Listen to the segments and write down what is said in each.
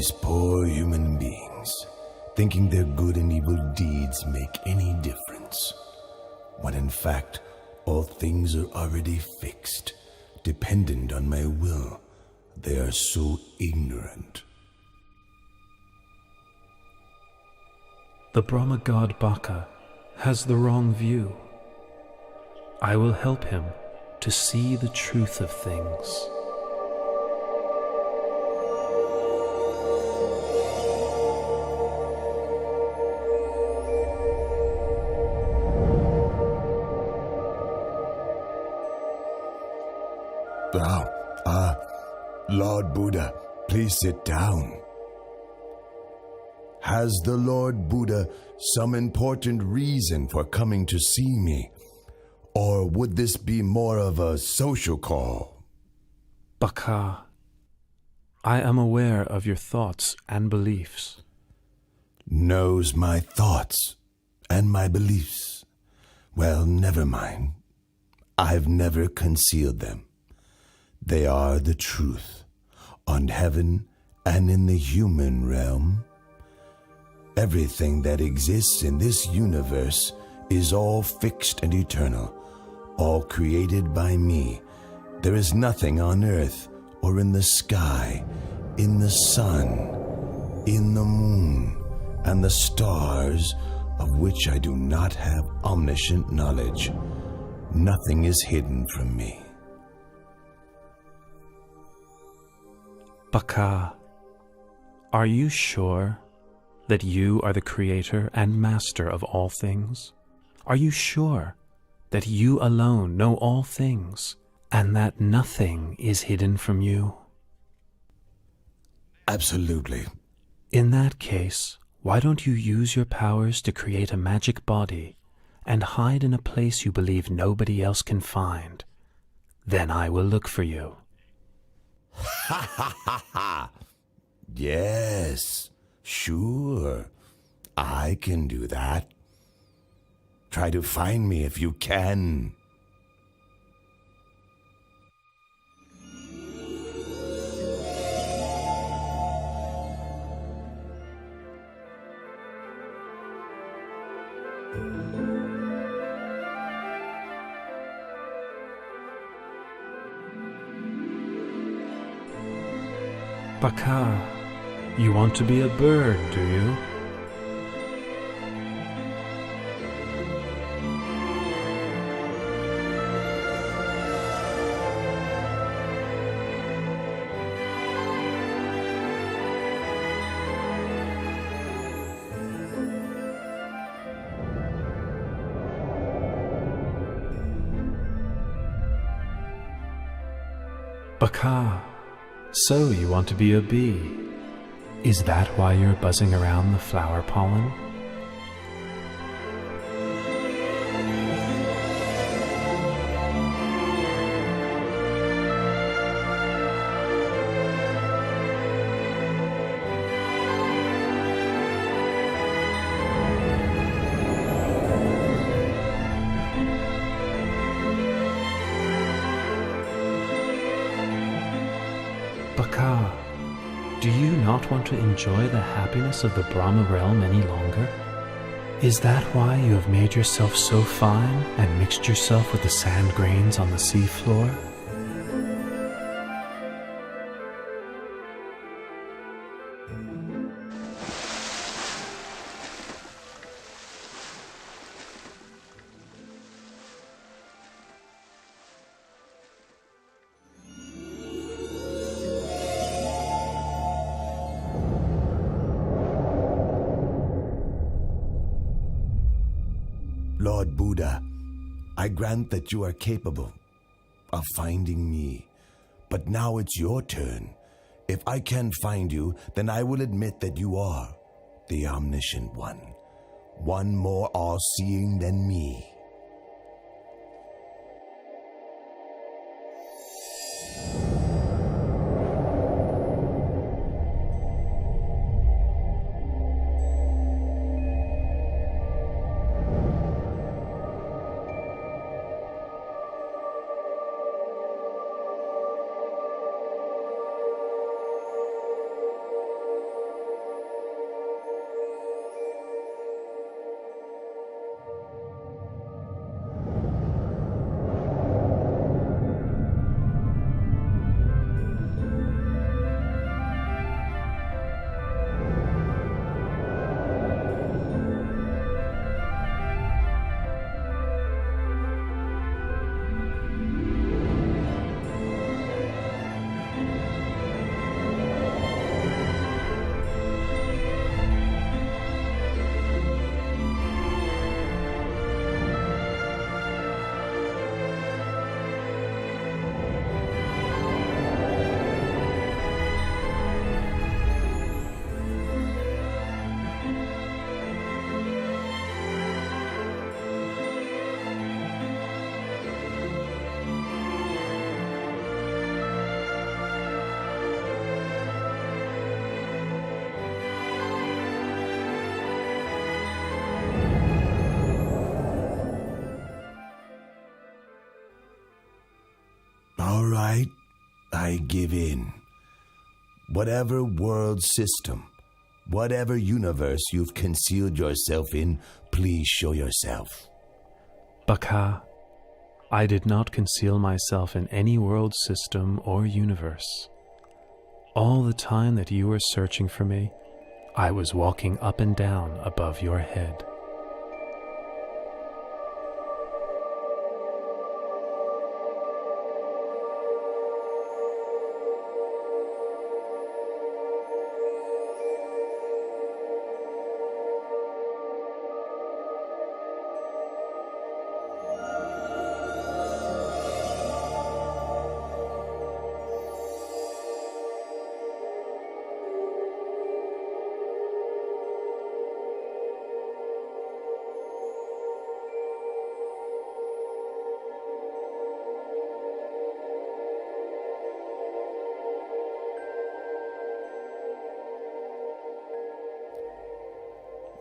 These poor human beings, thinking their good and evil deeds make any difference, when in fact all things are already fixed, dependent on my will. They are so ignorant. The Brahma god Baka has the wrong view. I will help him to see the truth of things. Lord Buddha, please sit down. Has the Lord Buddha some important reason for coming to see me? Or would this be more of a social call? Baka, I am aware of your thoughts and beliefs. Knows my thoughts and my beliefs. Well, never mind. I've never concealed them. They are the truth, on heaven and in the human realm. Everything that exists in this universe is all fixed and eternal, all created by me. There is nothing on earth or in the sky, in the sun, in the moon, and the stars, of which I do not have omniscient knowledge. Nothing is hidden from me. Baka, are you sure that you are the creator and master of all things? Are you sure that you alone know all things and that nothing is hidden from you? Absolutely. In that case, why don't you use your powers to create a magic body and hide in a place you believe nobody else can find? Then I will look for you. Ha ha ha ha! Yes, sure. I can do that. Try to find me if you can. Baka, you want to be a bird, do you? Baka, so you want to be a bee. Is that why you're buzzing around the flower pollen? Baka, do you not want to enjoy the happiness of the Brahma realm any longer? Is that why you have made yourself so fine and mixed yourself with the sand grains on the sea floor? Lord Buddha, I grant that you are capable of finding me, but now it's your turn. If I can find you, then I will admit that you are the omniscient one more all-seeing than me. I give in. Whatever world system, whatever universe you've concealed yourself in, please show yourself. Baka, I did not conceal myself in any world system or universe. All the time that you were searching for me, I was walking up and down above your head.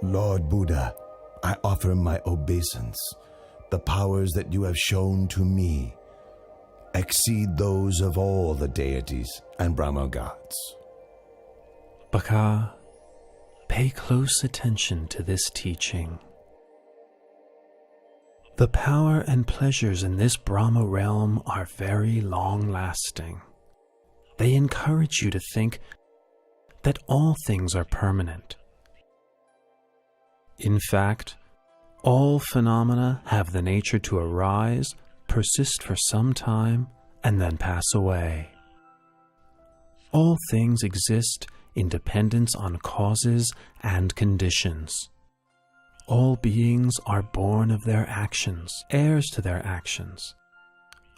Lord Buddha, I offer my obeisance. The powers that you have shown to me exceed those of all the deities and Brahma gods. Baka, pay close attention to this teaching. The power and pleasures in this Brahma realm are very long-lasting. They encourage you to think that all things are permanent. In fact, all phenomena have the nature to arise, persist for some time, and then pass away. All things exist in dependence on causes and conditions. All beings are born of their actions, heirs to their actions,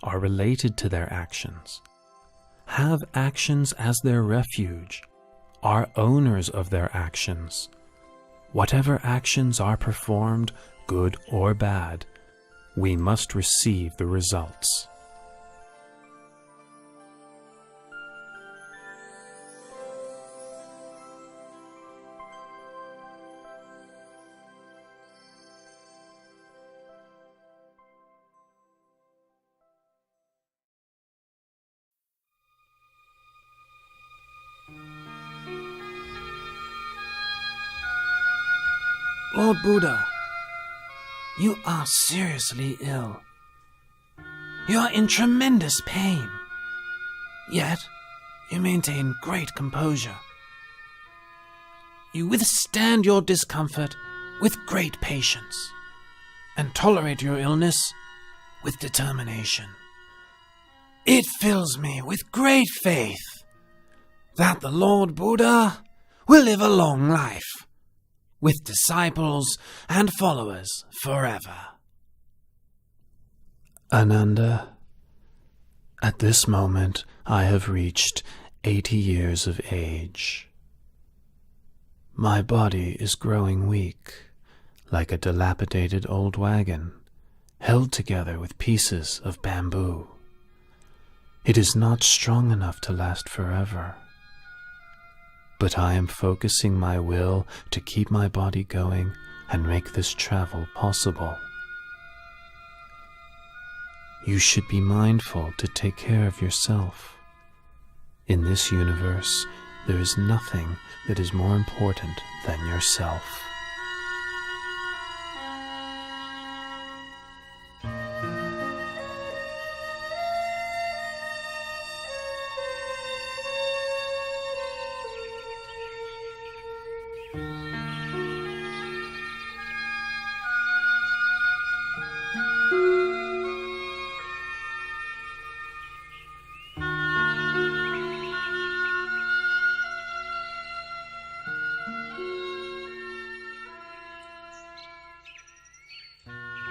are related to their actions, have actions as their refuge, are owners of their actions. Whatever actions are performed, good or bad, we must receive the results. Lord Buddha, you are seriously ill. You are in tremendous pain. Yet, you maintain great composure. You withstand your discomfort with great patience and tolerate your illness with determination. It fills me with great faith that the Lord Buddha will live a long life, with disciples and followers forever. Ananda, at this moment I have reached 80 years of age. My body is growing weak, like a dilapidated old wagon, held together with pieces of bamboo. It is not strong enough to last forever. But I am focusing my will to keep my body going and make this travel possible. You should be mindful to take care of yourself. In this universe, there is nothing that is more important than yourself.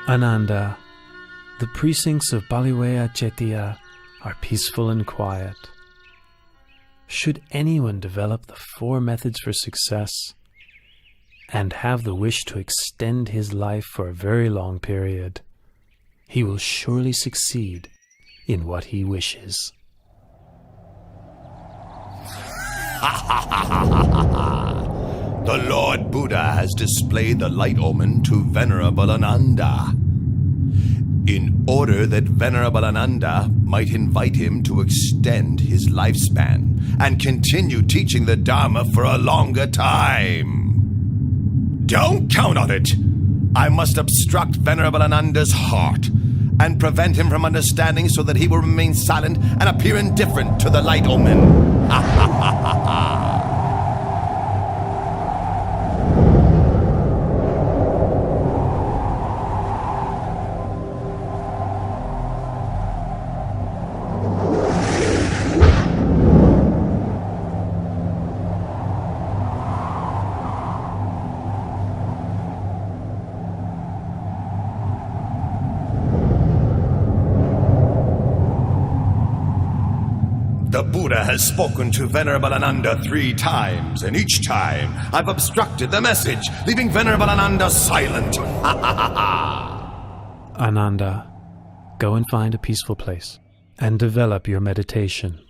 Ananda, the precincts of Baliwea Chettiya are peaceful and quiet. Should anyone develop the 4 methods for success and have the wish to extend his life for a very long period, he will surely succeed in what he wishes. The Lord Buddha has displayed the light omen to Venerable Ananda. In order that Venerable Ananda might invite him to extend his lifespan and continue teaching the Dharma for a longer time. Don't count on it! I must obstruct Venerable Ananda's heart and prevent him from understanding so that he will remain silent and appear indifferent to the light omen. Ha ha ha ha ha! The Buddha has spoken to Venerable Ananda 3 times, and each time I've obstructed the message, leaving Venerable Ananda silent. Ha ha ha ha! Ananda, go and find a peaceful place and develop your meditation.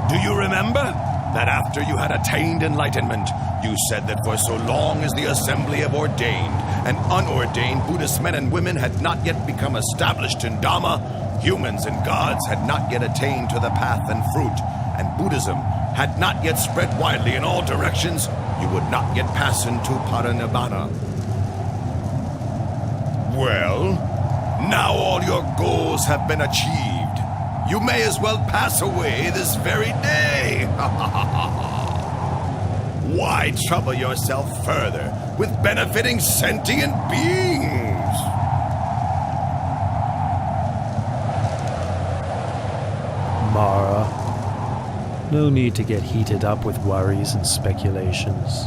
Do you remember that after you had attained enlightenment, you said that for so long as the assembly of ordained and unordained Buddhist men and women had not yet become established in Dhamma, humans and gods had not yet attained to the path and fruit, and Buddhism had not yet spread widely in all directions, you would not yet pass into Parinibbana. Well, now all your goals have been achieved. You may as well pass away this very day. Why trouble yourself further with benefiting sentient beings? Mara, no need to get heated up with worries and speculations.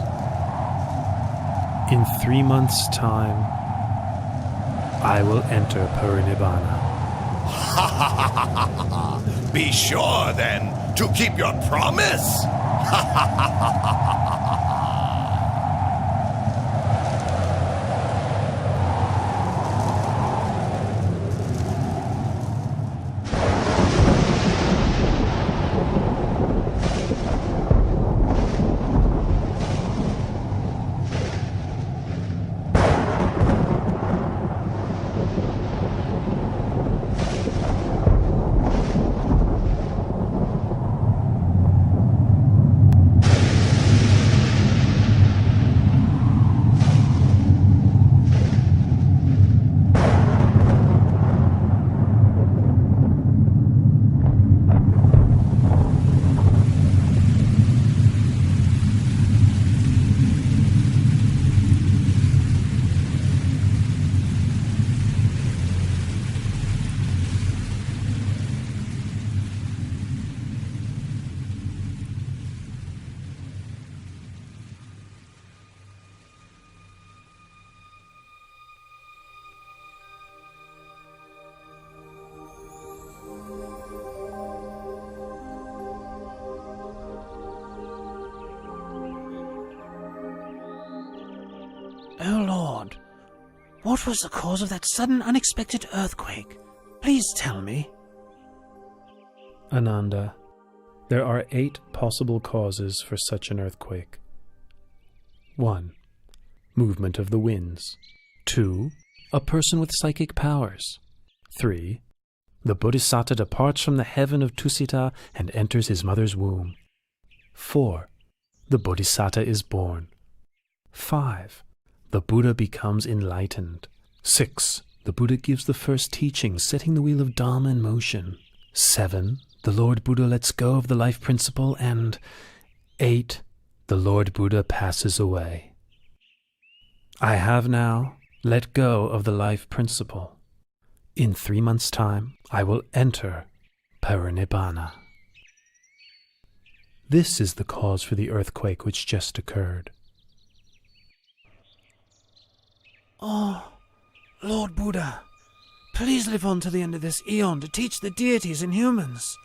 In 3 months' time, I will enter Parinibbana. Be sure, then, to keep your promise. Oh Lord, what was the cause of that sudden unexpected earthquake? Please tell me. Ananda, there are 8 possible causes for such an earthquake. 1. Movement of the winds. 2. A person with psychic powers. 3. The Bodhisattva departs from the heaven of Tusita and enters his mother's womb. 4. The Bodhisattva is born. 5. The Buddha becomes enlightened. 6. The Buddha gives the first teaching, setting the wheel of Dharma in motion. 7. The Lord Buddha lets go of the life principle. And 8. The Lord Buddha passes away. I have now let go of the life principle. In 3 months' time, I will enter Parinibbana. This is the cause for the earthquake which just occurred. Oh, Lord Buddha, please live on to the end of this eon to teach the deities and humans.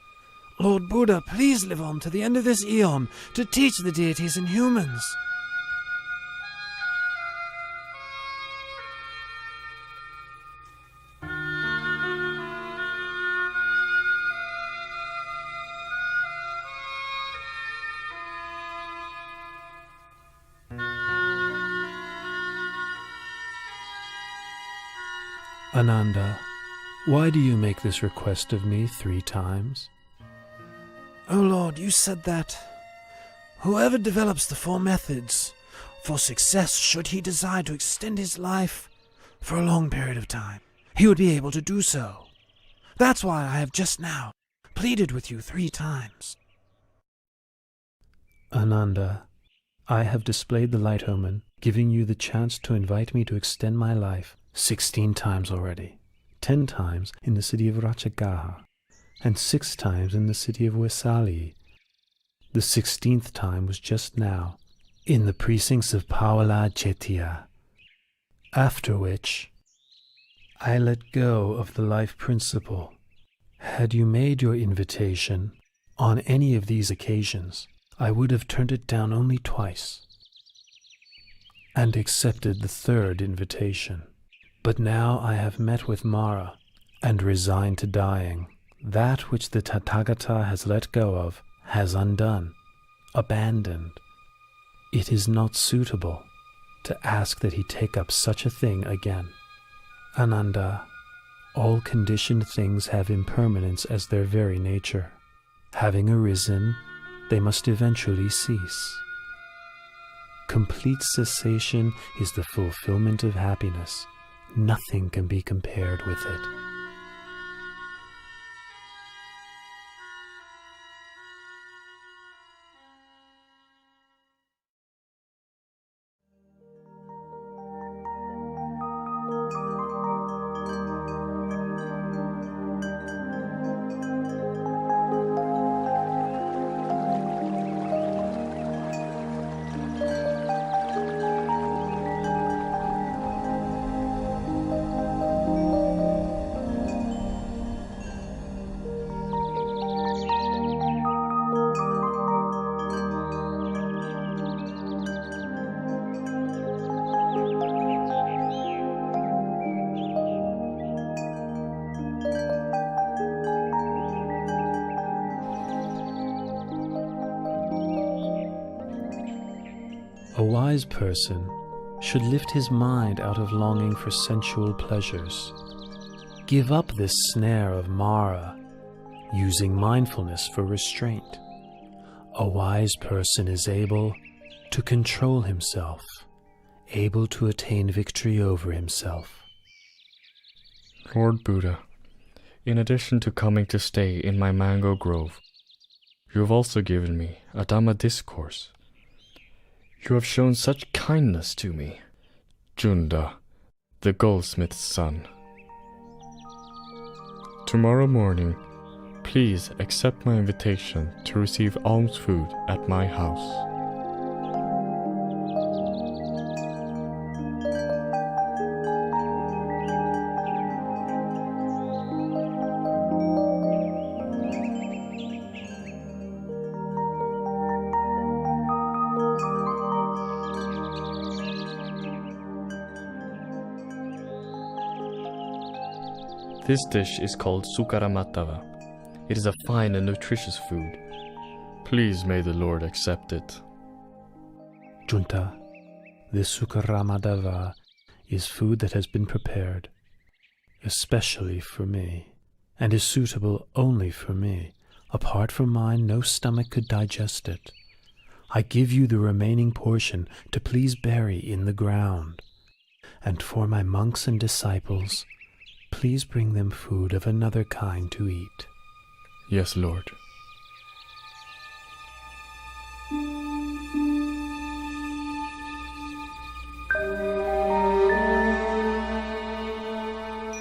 Lord Buddha, please live on to the end of this eon to teach the deities and humans. Ananda, why do you make this request of me 3 times? Oh Lord, you said that whoever develops the 4 methods for success, should he desire to extend his life for a long period of time, he would be able to do so. That's why I have just now pleaded with you 3 times. Ananda, I have displayed the light omen, giving you the chance to invite me to extend my life 16 times already, 10 times in the city of Ratchagaha, and 6 times in the city of Vesali. The 16th time was just now, in the precincts of Pawala Chetia. After which, I let go of the life principle. Had you made your invitation on any of these occasions, I would have turned it down only twice, and accepted the 3rd invitation. But now I have met with Mara, and resigned to dying. That which the Tathagata has let go of, has undone, abandoned. It is not suitable to ask that he take up such a thing again. Ananda, all conditioned things have impermanence as their very nature. Having arisen, they must eventually cease. Complete cessation is the fulfillment of happiness. Nothing can be compared with it. A wise person should lift his mind out of longing for sensual pleasures. Give up this snare of Mara, using mindfulness for restraint. A wise person is able to control himself, able to attain victory over himself. Lord Buddha, in addition to coming to stay in my mango grove, you have also given me a Dhamma discourse. You have shown such kindness to me, Junda, the goldsmith's son. Tomorrow morning, please accept my invitation to receive alms food at my house. This dish is called Sukaramatava. It is a fine and nutritious food. Please may the Lord accept it. Junta, this Sukaramadava is food that has been prepared, especially for me, and is suitable only for me. Apart from mine, no stomach could digest it. I give you the remaining portion to please bury in the ground. And for my monks and disciples, please bring them food of another kind to eat. Yes, Lord.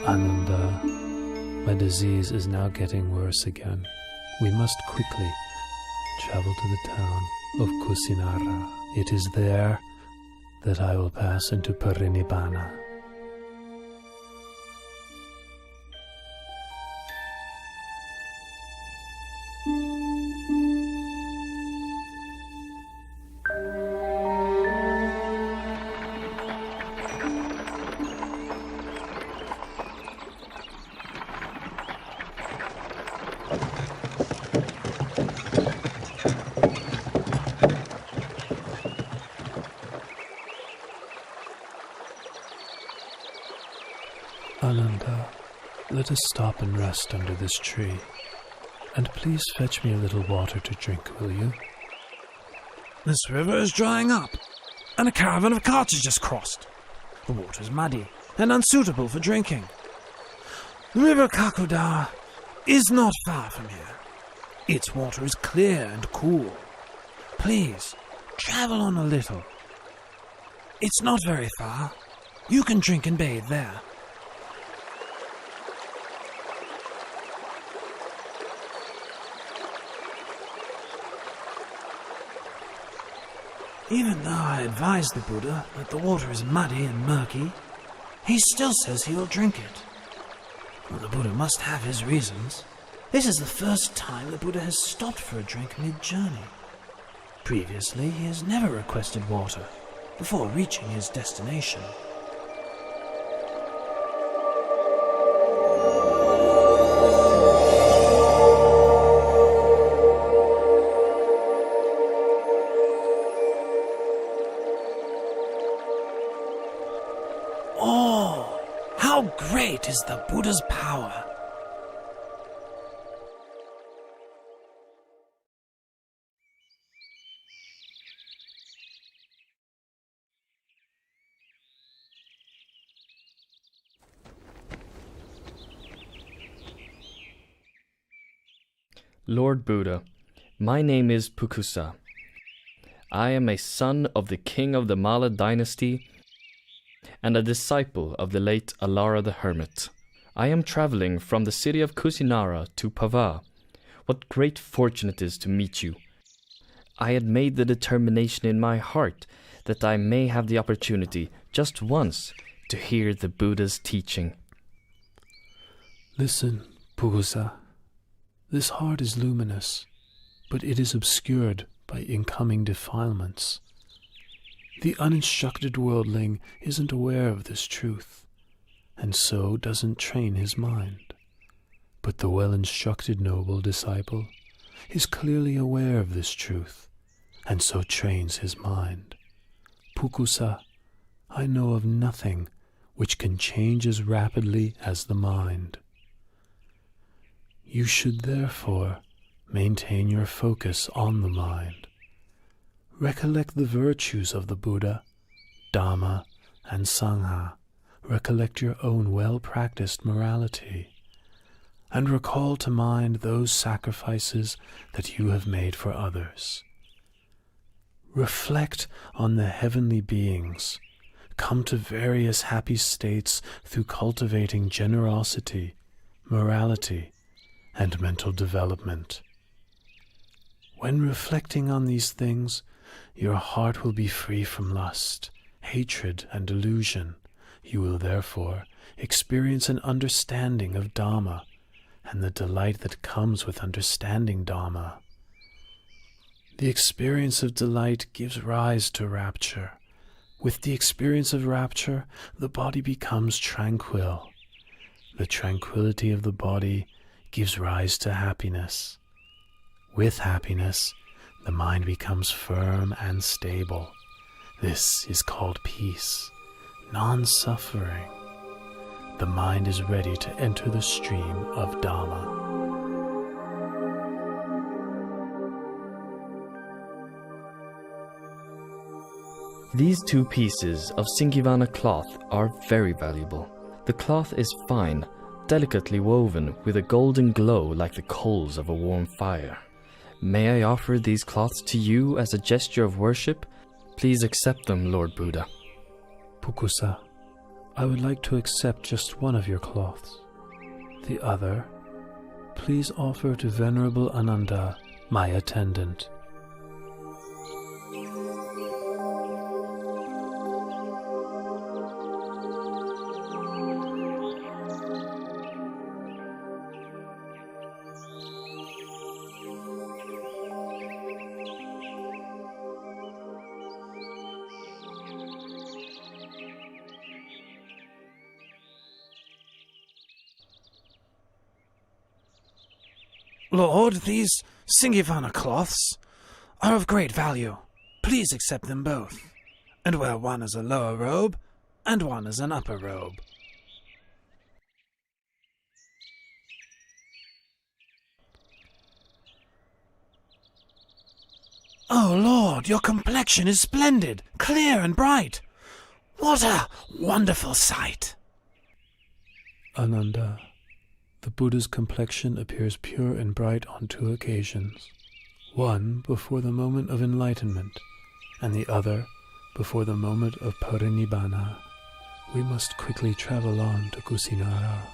Ananda, my disease is now getting worse again. We must quickly travel to the town of Kusinara. It is there that I will pass into Parinibbana. Ananda, let us stop and rest under this tree. And please fetch me a little water to drink, will you? This river is drying up, and a caravan of carts has just crossed. The water is muddy and unsuitable for drinking. The river Kakudar is not far from here. Its water is clear and cool. Please, travel on a little. It's not very far. You can drink and bathe there. Even though I advised the Buddha that the water is muddy and murky, he still says he will drink it. Well, the Buddha must have his reasons. This is the first time the Buddha has stopped for a drink mid-journey. Previously, he has never requested water before reaching his destination. Oh, how great is the Buddha's power! Lord Buddha, my name is Pukusa. I am a son of the king of the Mala dynasty and a disciple of the late Alara the Hermit. I am traveling from the city of Kusinara to Pava. What great fortune it is to meet you. I had made the determination in my heart that I may have the opportunity, just once, to hear the Buddha's teaching. Listen, Pukusa. This heart is luminous, but it is obscured by incoming defilements. The uninstructed worldling isn't aware of this truth, and so doesn't train his mind. But the well-instructed noble disciple is clearly aware of this truth, and so trains his mind. Pukusa, I know of nothing which can change as rapidly as the mind. You should therefore maintain your focus on the mind. Recollect the virtues of the Buddha, Dhamma, and Sangha. Recollect your own well-practiced morality, and recall to mind those sacrifices that you have made for others. Reflect on the heavenly beings. Come to various happy states through cultivating generosity, morality, and mental development. When reflecting on these things, your heart will be free from lust, hatred, and delusion. You will therefore experience an understanding of Dhamma and the delight that comes with understanding Dhamma. The experience of delight gives rise to rapture. With the experience of rapture, the body becomes tranquil. The tranquility of the body gives rise to happiness. With happiness, the mind becomes firm and stable. This is called peace, non-suffering. The mind is ready to enter the stream of Dhamma. These 2 pieces of Singivana cloth are very valuable. The cloth is fine, delicately woven with a golden glow like the coals of a warm fire. May I offer these cloths to you as a gesture of worship? Please accept them, Lord Buddha. Pukusa, I would like to accept just one of your cloths. The other, please offer to Venerable Ananda my attendant. Lord, these Singivana cloths are of great value. Please accept them both, and wear one as a lower robe, and one as an upper robe. Oh, Lord, your complexion is splendid, clear and bright. What a wonderful sight! Ananda, the Buddha's complexion appears pure and bright on two occasions. One before the moment of enlightenment, and the other before the moment of parinibbana. We must quickly travel on to Kusinara.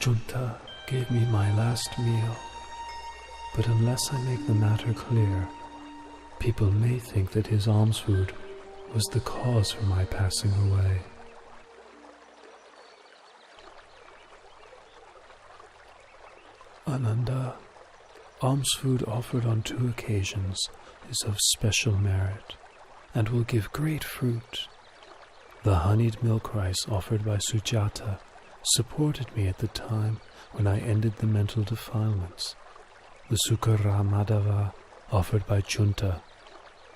Junta gave me my last meal, but unless I make the matter clear, people may think that his alms food was the cause for my passing away. Ananda, alms food offered on two occasions is of special merit and will give great fruit. The honeyed milk rice offered by Sujata supported me at the time when I ended the mental defilements. The Sukara Madhava offered by Junta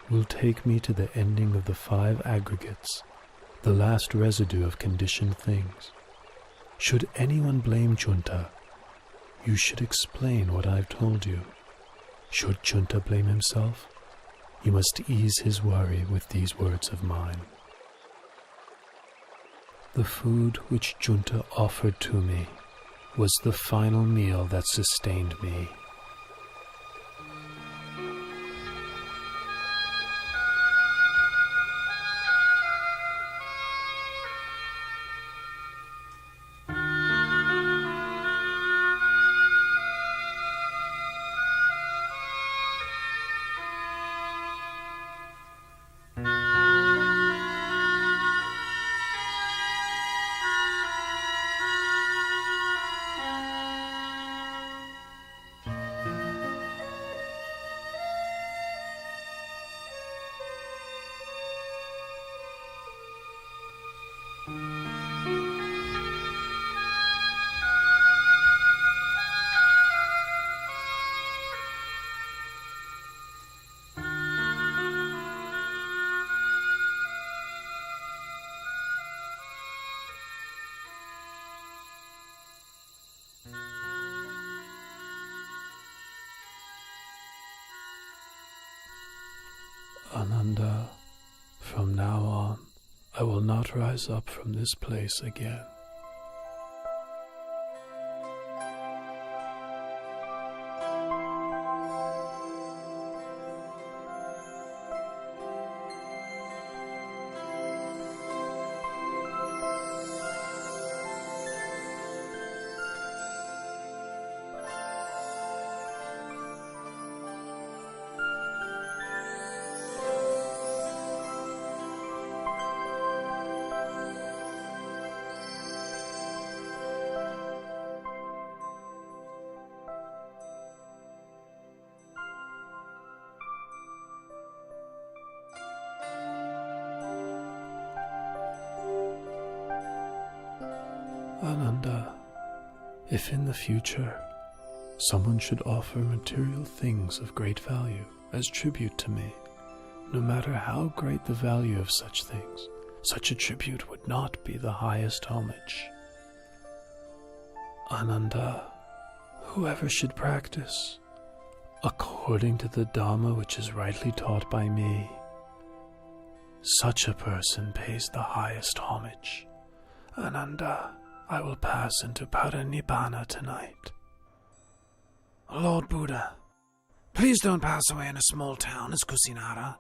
will take me to the ending of the 5 aggregates, the last residue of conditioned things. Should anyone blame Junta, you should explain what I've told you. Should Junta blame himself, you must ease his worry with these words of mine. The food which Junta offered to me was the final meal that sustained me. Ananda, from now on, I will not rise up from this place again. Ananda, if in the future someone should offer material things of great value as tribute to me, no matter how great the value of such things, such a tribute would not be the highest homage. Ananda, whoever should practice according to the Dhamma which is rightly taught by me, Such a person pays the highest homage. Ananda, I will pass into Parinibbana tonight. Lord Buddha, please don't pass away in a small town as Kusinara.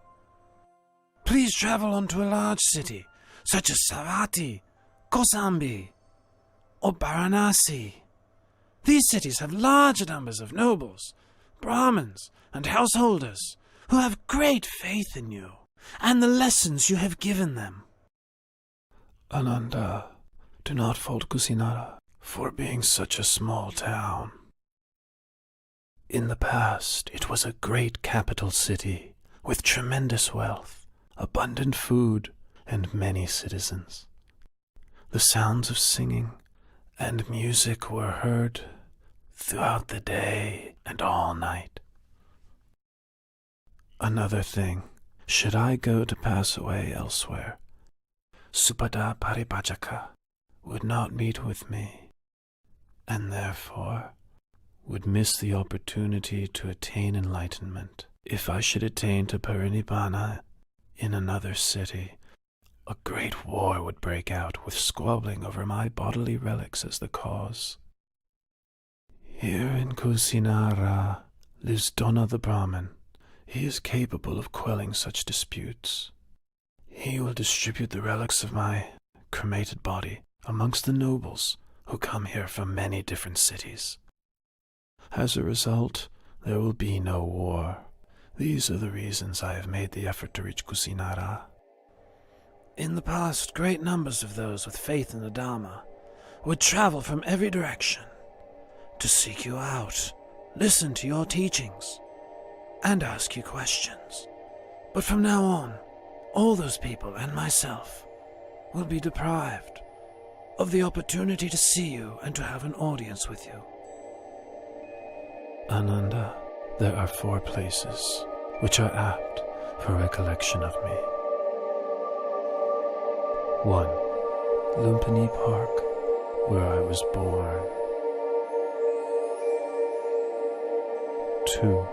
Please travel on to a large city, such as Savatthi, Kosambi, or Varanasi. These cities have large numbers of nobles, Brahmins, and householders who have great faith in you and the lessons you have given them. Ananda, do not fault Kusinara for being such a small town. In the past, it was a great capital city with tremendous wealth, abundant food, and many citizens. The sounds of singing and music were heard throughout the day and all night. Another thing, should I go to pass away elsewhere, Supada Paripajaka would not meet with me, and therefore would miss the opportunity to attain enlightenment. If I should attain to Parinibbana in another city, a great war would break out with squabbling over my bodily relics as the cause. Here in Kusinara lives Dona the Brahmin. He is capable of quelling such disputes. He will distribute the relics of my cremated body amongst the nobles who come here from many different cities. As a result, there will be no war. These are the reasons I have made the effort to reach Kusinara. In the past, great numbers of those with faith in the Dharma would travel from every direction to seek you out, listen to your teachings, and ask you questions. But from now on, all those people and myself will be deprived of the opportunity to see you and to have an audience with you. Ananda, there are 4 places which are apt for recollection of me. 1. Lumpini Park, where I was born. 2.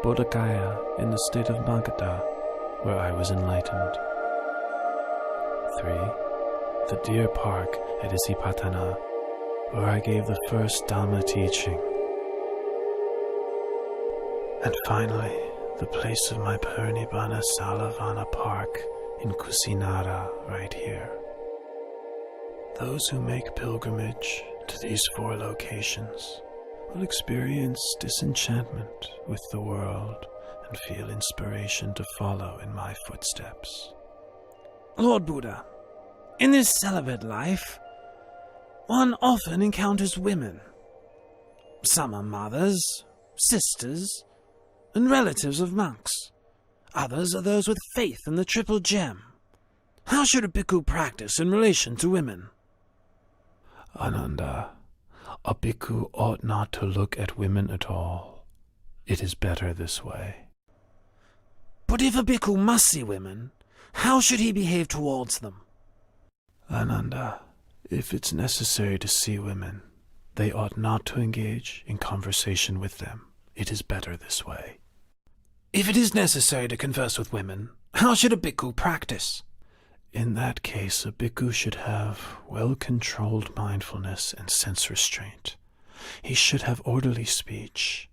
Bodh Gaya in the state of Magadha, where I was enlightened. 3. The Deer Park at Isipatana, where I gave the first Dhamma teaching. And finally, the place of my Parinibbana Salavana Park in Kusinara, right here. Those who make pilgrimage to these 4 locations will experience disenchantment with the world and feel inspiration to follow in my footsteps. Lord Buddha, in this celibate life, one often encounters women. Some are mothers, sisters, and relatives of monks. Others are those with faith in the Triple Gem. How should a bhikkhu practice in relation to women? Ananda, a bhikkhu ought not to look at women at all. It is better this way. But if a bhikkhu must see women, how should he behave towards them? Ananda, if it's necessary to see women, they ought not to engage in conversation with them. It is better this way. If it is necessary to converse with women, how should a bhikkhu practice? In that case, a bhikkhu should have well-controlled mindfulness and sense restraint. He should have orderly speech,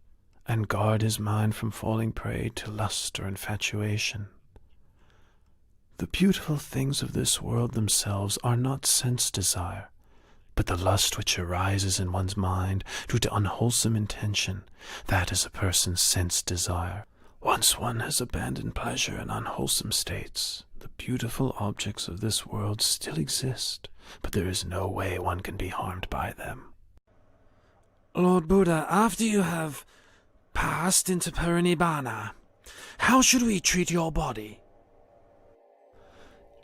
and guard his mind from falling prey to lust or infatuation. The beautiful things of this world themselves are not sense desire, but the lust which arises in one's mind due to unwholesome intention, that is a person's sense desire. Once one has abandoned pleasure in unwholesome states, the beautiful objects of this world still exist, but there is no way one can be harmed by them. Lord Buddha, after you have passed into Parinibbana, how should we treat your body?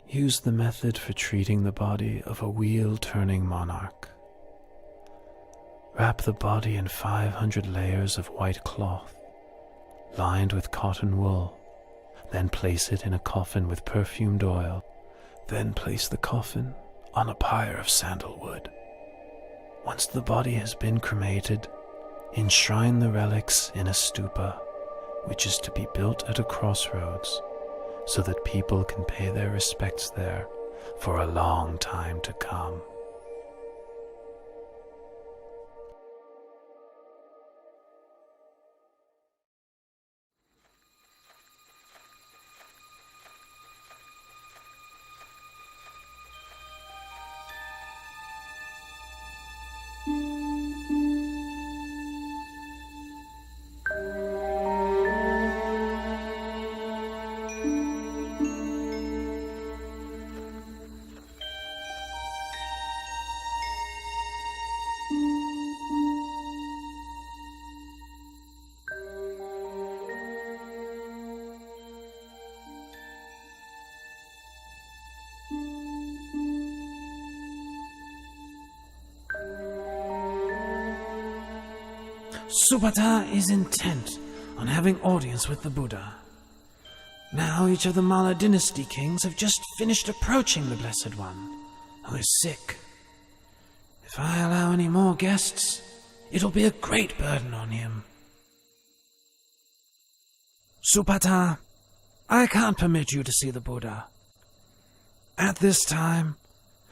Use the method for treating the body of a wheel-turning monarch. Wrap the body in 500 layers of white cloth, lined with cotton wool. Then place it in a coffin with perfumed oil. Then place the coffin on a pyre of sandalwood. Once the body has been cremated, enshrine the relics in a stupa, which is to be built at a crossroads, so that people can pay their respects there for a long time to come. Supata is intent on having audience with the Buddha. Now each of the Mala dynasty kings have just finished approaching the Blessed One, who is sick. If I allow any more guests, it'll be a great burden on him. Supata, I can't permit you to see the Buddha. At this time,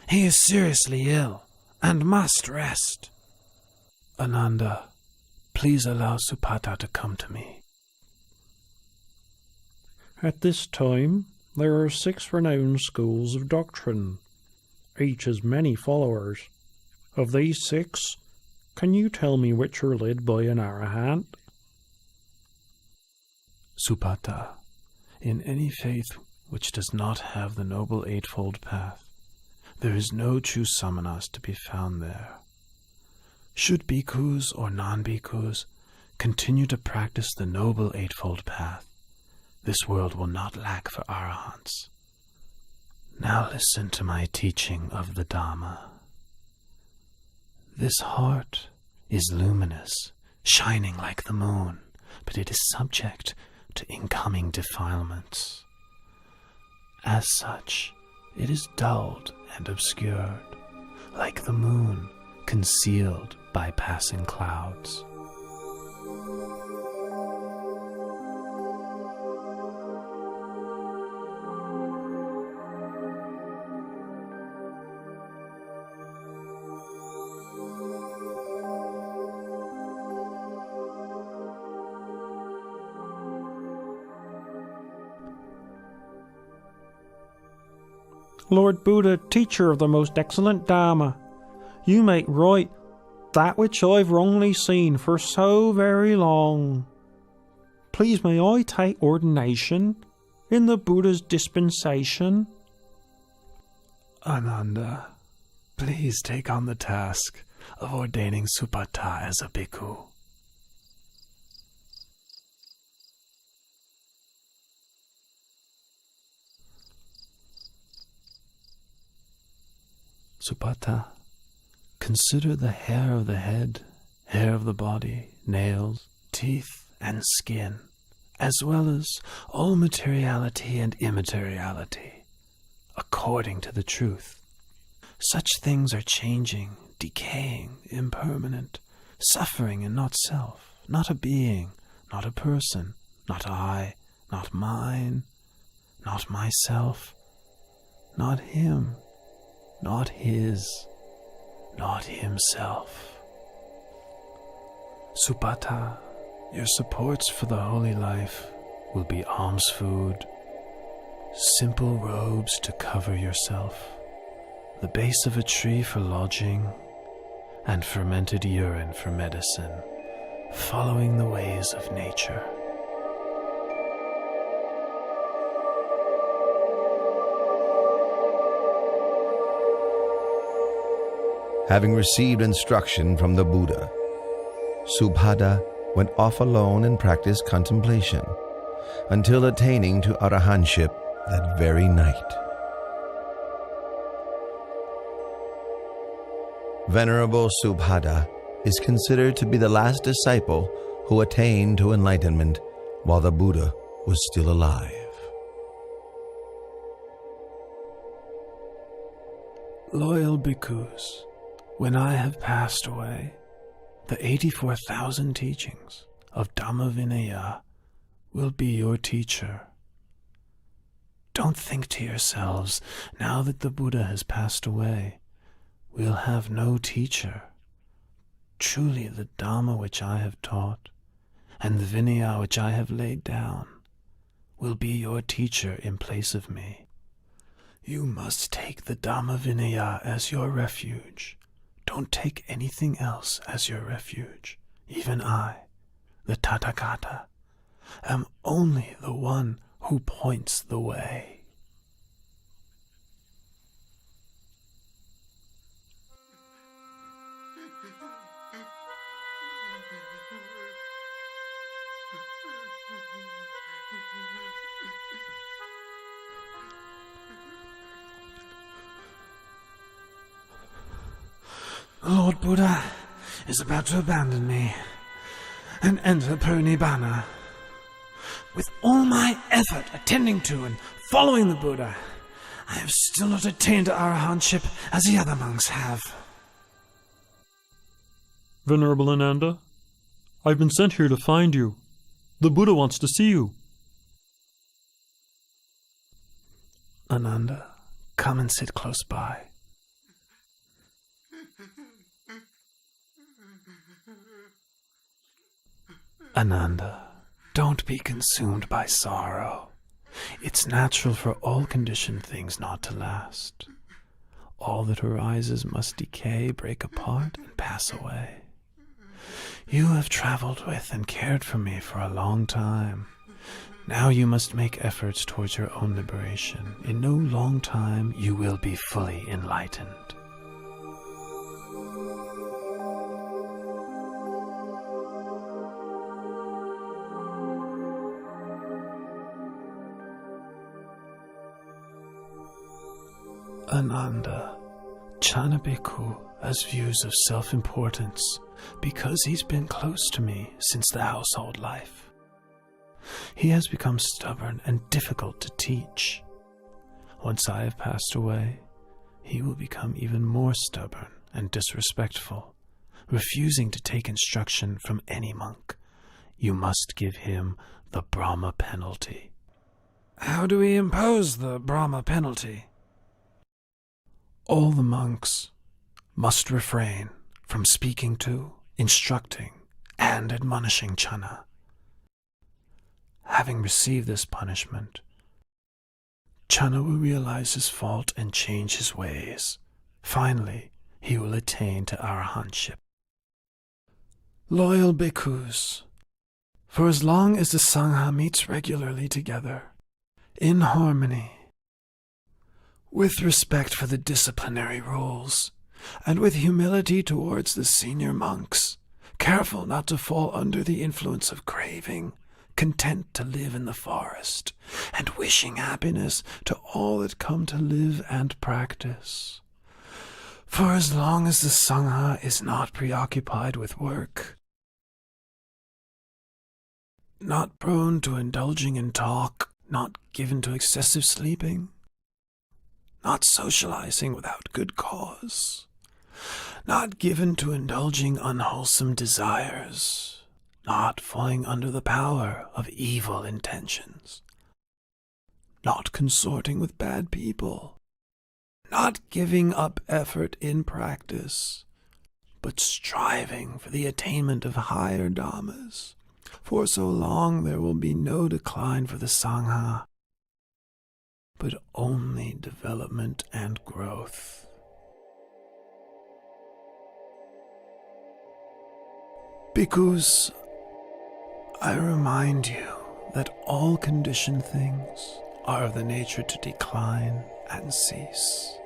he is seriously ill and must rest. Ananda, please allow Supata to come to me. At this time, there are 6 renowned schools of doctrine. Each has many followers. Of these 6, can you tell me which are led by an arahant? Supata, in any faith which does not have the Noble Eightfold Path, there is no true samanas to be found there. Should bhikkhus or non-bhikkhus continue to practice the Noble Eightfold Path, this world will not lack for arahants. Now listen to my teaching of the Dhamma. This heart is luminous, shining like the moon, but it is subject to incoming defilements. As such, it is dulled and obscured, like the moon concealed by passing clouds. Lord Buddha, teacher of the most excellent Dhamma, you make right that which I've wrongly seen for so very long. Please may I take ordination in the Buddha's dispensation? Ananda, please take on the task of ordaining Supata as a bhikkhu. Supata, consider the hair of the head, hair of the body, nails, teeth, and skin, as well as all materiality and immateriality, according to the truth. Such things are changing, decaying, impermanent, suffering and not self, not a being, not a person, not I, not mine, not myself, not him, not his, not himself. Supata, your supports for the holy life will be alms food, simple robes to cover yourself, the base of a tree for lodging, and fermented urine for medicine, following the ways of nature. Having received instruction from the Buddha, Subhada went off alone and practiced contemplation until attaining to arahantship that very night. Venerable Subhada is considered to be the last disciple who attained to enlightenment while the Buddha was still alive. Loyal bhikkhus, when I have passed away, the 84,000 teachings of Dhamma Vinaya will be your teacher. Don't think to yourselves, now that the Buddha has passed away, we'll have no teacher. Truly the Dhamma which I have taught, and the Vinaya which I have laid down, will be your teacher in place of me. You must take the Dhamma Vinaya as your refuge. Don't take anything else as your refuge. Even I, the Tathagata, am only the one who points the way. The Lord Buddha is about to abandon me and enter Purnibbana. With all my effort attending to and following the Buddha, I have still not attained to arahantship as the other monks have. Venerable Ananda, I've been sent here to find you. The Buddha wants to see you. Ananda, come and sit close by. Ananda, don't be consumed by sorrow. It's natural for all conditioned things not to last. All that arises must decay, break apart, and pass away. You have traveled with and cared for me for a long time. Now you must make efforts towards your own liberation. In no long time you will be fully enlightened. Ananda, Chanabhikkhu has views of self-importance because he's been close to me since the household life. He has become stubborn and difficult to teach. Once I have passed away, he will become even more stubborn and disrespectful, refusing to take instruction from any monk. You must give him the Brahma penalty. How do we impose the Brahma penalty? All the monks must refrain from speaking to, instructing, and admonishing Channa. Having received this punishment, Channa will realize his fault and change his ways. Finally, he will attain to arahantship. Loyal bhikkhus, for as long as the Sangha meets regularly together, in harmony, with respect for the disciplinary rules, and with humility towards the senior monks, careful not to fall under the influence of craving, content to live in the forest, and wishing happiness to all that come to live and practice. For as long as the Sangha is not preoccupied with work, not prone to indulging in talk, not given to excessive sleeping, not socializing without good cause, not given to indulging unwholesome desires, not falling under the power of evil intentions, not consorting with bad people, not giving up effort in practice, but striving for the attainment of higher dhammas. For so long there will be no decline for the Sangha, but only development and growth. Bhikkhus, I remind you that all conditioned things are of the nature to decline and cease.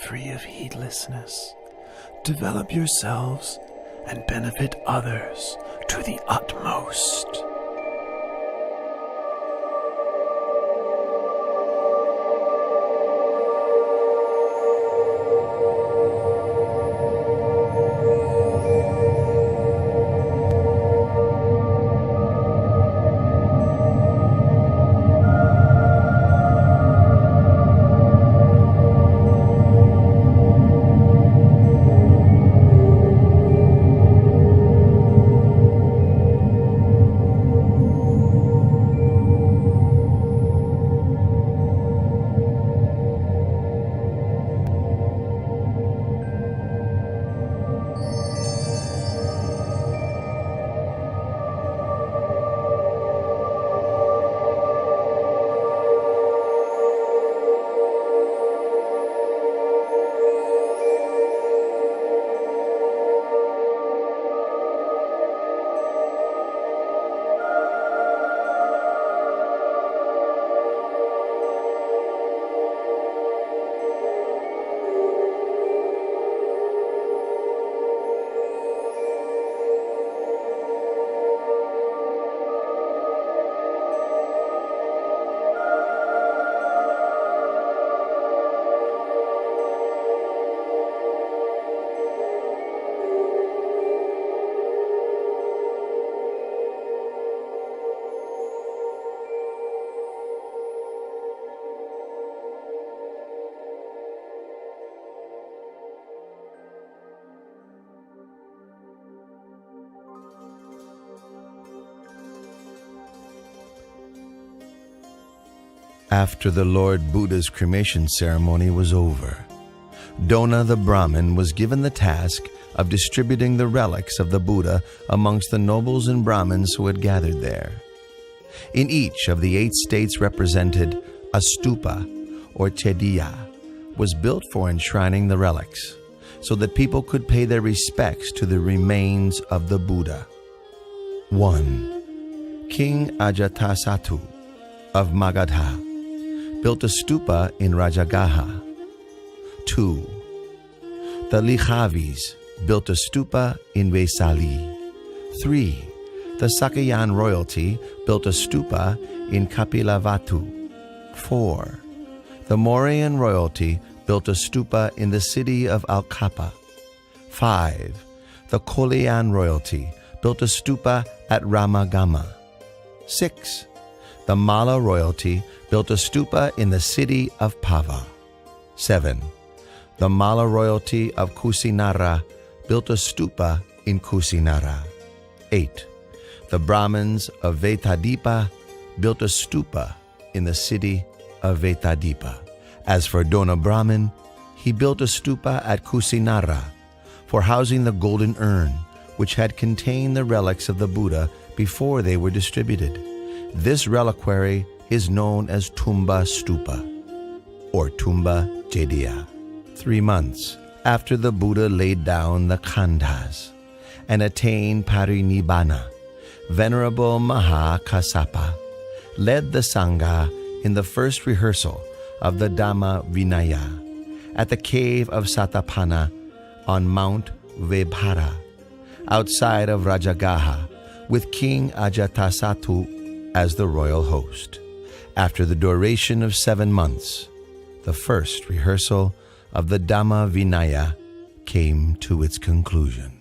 Free of heedlessness, develop yourselves and benefit others to the utmost. After the Lord Buddha's cremation ceremony was over, Dona the Brahmin was given the task of distributing the relics of the Buddha amongst the nobles and Brahmins who had gathered there. In each of the 8 states represented, a stupa, or chediya, was built for enshrining the relics, so that people could pay their respects to the remains of the Buddha. 1. King Ajatasattu of Magadha built a stupa in Rajagaha. 2. The Likhavis built a stupa in Vesali. 3. The Sakayan royalty built a stupa in Kapilavatu. 4. The Mauryan royalty built a stupa in the city of Alkapa. 5. The Kolayan royalty built a stupa at Ramagama. 6. The Malla royalty built a stupa in the city of Pava. 7. The Malla royalty of Kusinara built a stupa in Kusinara. 8. The Brahmins of Vetadipa built a stupa in the city of Vetadipa. As for Dona Brahmin, he built a stupa at Kusinara for housing the golden urn, which had contained the relics of the Buddha before they were distributed. This reliquary is known as Tumba Stupa, or Tumba Chediya. 3 months after the Buddha laid down the khandhas and attained parinibbana, Venerable Maha Kassapa led the Sangha in the first rehearsal of the Dhamma Vinaya at the cave of Satapana on Mount Vebhara, outside of Rajagaha, with King Ajatasattu as the royal host. After the duration of 7 months, the first rehearsal of the Dhamma Vinaya came to its conclusion.